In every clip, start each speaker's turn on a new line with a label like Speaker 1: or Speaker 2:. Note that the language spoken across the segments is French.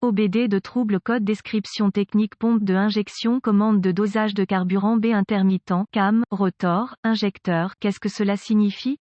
Speaker 1: OBD de trouble code description technique pompe de injection commande de dosage de carburant B intermittent, cam, rotor, injecteur. Qu'est-ce que cela signifie?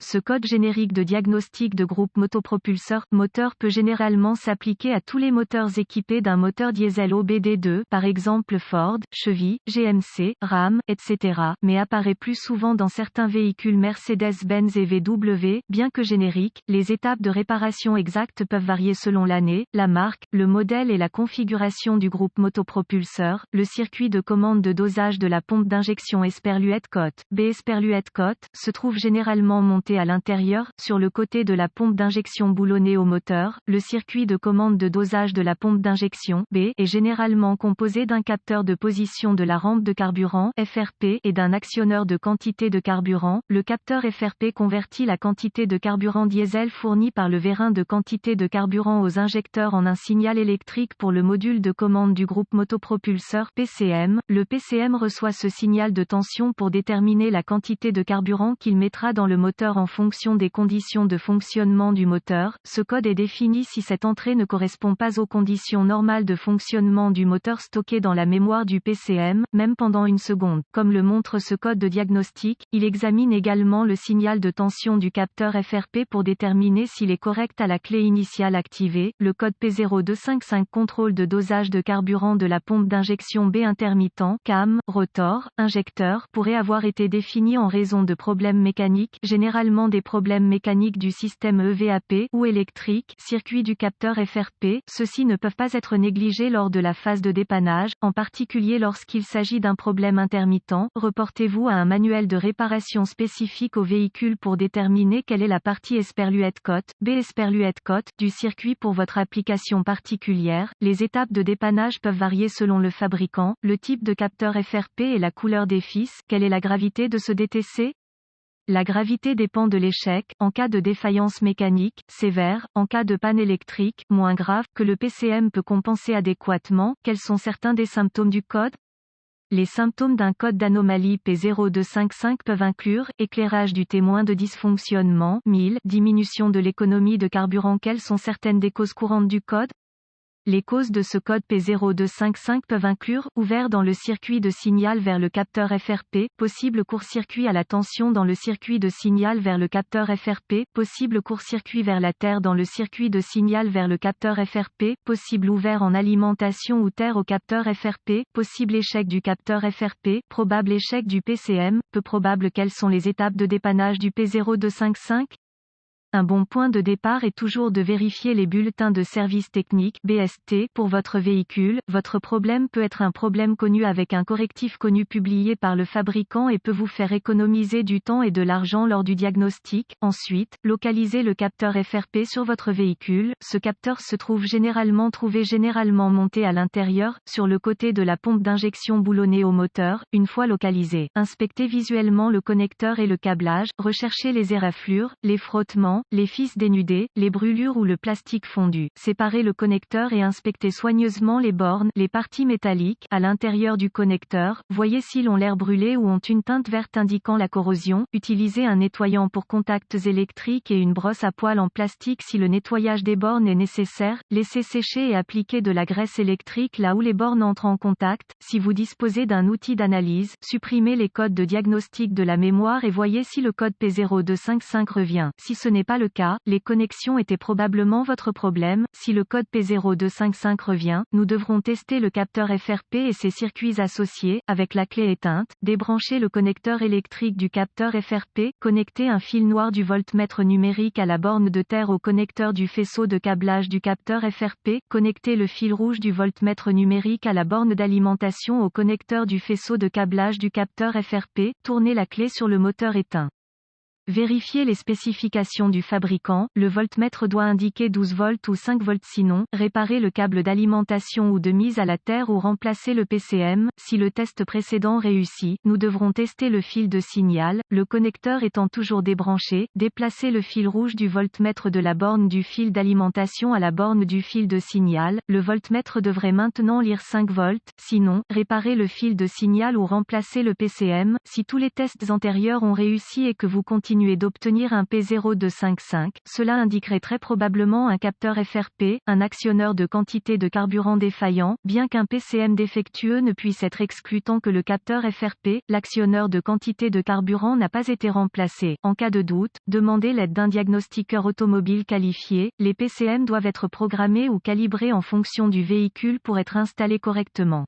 Speaker 1: Ce code générique de diagnostic de groupe motopropulseur moteur peut généralement s'appliquer à tous les moteurs équipés d'un moteur diesel OBD2, par exemple Ford, Chevy, GMC, Ram, etc., mais apparaît plus souvent dans certains véhicules Mercedes-Benz et VW. Bien que génériques, les étapes de réparation exactes peuvent varier selon l'année, la marque, le modèle et la configuration du groupe motopropulseur. Le circuit de commande de dosage de la pompe d'injection Esperluette-Cotte, B Esperluette-Cotte, se trouve généralement monté à l'intérieur, sur le côté de la pompe d'injection boulonnée au moteur. Le circuit de commande de dosage de la pompe d'injection B est généralement composé d'un capteur de position de la rampe de carburant FRP et d'un actionneur de quantité de carburant. Le capteur FRP convertit la quantité de carburant diesel fournie par le vérin de quantité de carburant aux injecteurs en un signal électrique pour le module de commande du groupe motopropulseur PCM. Le PCM reçoit ce signal de tension pour déterminer la quantité de carburant qu'il mettra dans le moteur en fonction des conditions de fonctionnement du moteur. Ce code est défini si cette entrée ne correspond pas aux conditions normales de fonctionnement du moteur stockées dans la mémoire du PCM, même pendant une seconde. Comme le montre ce code de diagnostic, il examine également le signal de tension du capteur FRP pour déterminer s'il est correct à la clé initiale activée. Le code P0255 contrôle de dosage de carburant de la pompe d'injection B intermittent, cam, rotor, injecteur, pourrait avoir été défini en raison de problèmes mécaniques, généralement des problèmes mécaniques du système EVAP ou électrique, circuit du capteur FRP. Ceux-ci ne peuvent pas être négligés lors de la phase de dépannage, en particulier lorsqu'il s'agit d'un problème intermittent. Reportez-vous à un manuel de réparation spécifique au véhicule pour déterminer quelle est la partie Esperluette-Cotte, B Esperluette-Cotte, du circuit pour votre application particulière. Les étapes de dépannage peuvent varier selon le fabricant, le type de capteur FRP et la couleur des fils. Quelle est la gravité de ce DTC? La gravité dépend de l'échec, en cas de défaillance mécanique, sévère, en cas de panne électrique, moins grave, que le PCM peut compenser adéquatement. Quels sont certains des symptômes du code? Les symptômes d'un code d'anomalie P0255 peuvent inclure éclairage du témoin de dysfonctionnement, 1000, diminution de l'économie de carburant. Quelles sont certaines des causes courantes du code? Les causes de ce code P0255 peuvent inclure, ouvert dans le circuit de signal vers le capteur FRP, possible court-circuit à la tension dans le circuit de signal vers le capteur FRP, possible court-circuit vers la terre dans le circuit de signal vers le capteur FRP, possible ouvert en alimentation ou terre au capteur FRP, possible échec du capteur FRP, probable échec du PCM, peu probable. Quelles sont les étapes de dépannage du P0255? Un bon point de départ est toujours de vérifier les bulletins de service technique (BST) pour votre véhicule. Votre problème peut être un problème connu avec un correctif connu publié par le fabricant et peut vous faire économiser du temps et de l'argent lors du diagnostic. Ensuite, localisez le capteur FRP sur votre véhicule. Ce capteur se trouve généralement monté à l'intérieur, sur le côté de la pompe d'injection boulonnée au moteur. Une fois localisé, inspectez visuellement le connecteur et le câblage, recherchez les éraflures, les frottements, les fils dénudés, les brûlures ou le plastique fondu. Séparez le connecteur et inspectez soigneusement les bornes, les parties métalliques, à l'intérieur du connecteur. Voyez s'ils ont l'air brûlés ou ont une teinte verte indiquant la corrosion. Utilisez un nettoyant pour contacts électriques et une brosse à poils en plastique si le nettoyage des bornes est nécessaire. Laissez sécher et appliquer de la graisse électrique là où les bornes entrent en contact. Si vous disposez d'un outil d'analyse, supprimez les codes de diagnostic de la mémoire et voyez si le code P0255 revient. Si ce n'est pas le cas, les connexions étaient probablement votre problème. Si le code P0255 revient, nous devrons tester le capteur FRP et ses circuits associés. Avec la clé éteinte, débranchez le connecteur électrique du capteur FRP, connectez un fil noir du voltmètre numérique à la borne de terre au connecteur du faisceau de câblage du capteur FRP, connectez le fil rouge du voltmètre numérique à la borne d'alimentation au connecteur du faisceau de câblage du capteur FRP, tournez la clé sur le moteur éteint. Vérifiez les spécifications du fabricant, le voltmètre doit indiquer 12 volts ou 5 volts sinon, réparez le câble d'alimentation ou de mise à la terre ou remplacez le PCM. Si le test précédent réussit, nous devrons tester le fil de signal, le connecteur étant toujours débranché, déplacez le fil rouge du voltmètre de la borne du fil d'alimentation à la borne du fil de signal, le voltmètre devrait maintenant lire 5 volts, sinon, réparez le fil de signal ou remplacez le PCM. Si tous les tests antérieurs ont réussi et que vous continuez continuer d'obtenir un P0255, cela indiquerait très probablement un capteur FRP, un actionneur de quantité de carburant défaillant, bien qu'un PCM défectueux ne puisse être exclu tant que le capteur FRP, l'actionneur de quantité de carburant n'a pas été remplacé. En cas de doute, demandez l'aide d'un diagnostiqueur automobile qualifié. Les PCM doivent être programmés ou calibrés en fonction du véhicule pour être installés correctement.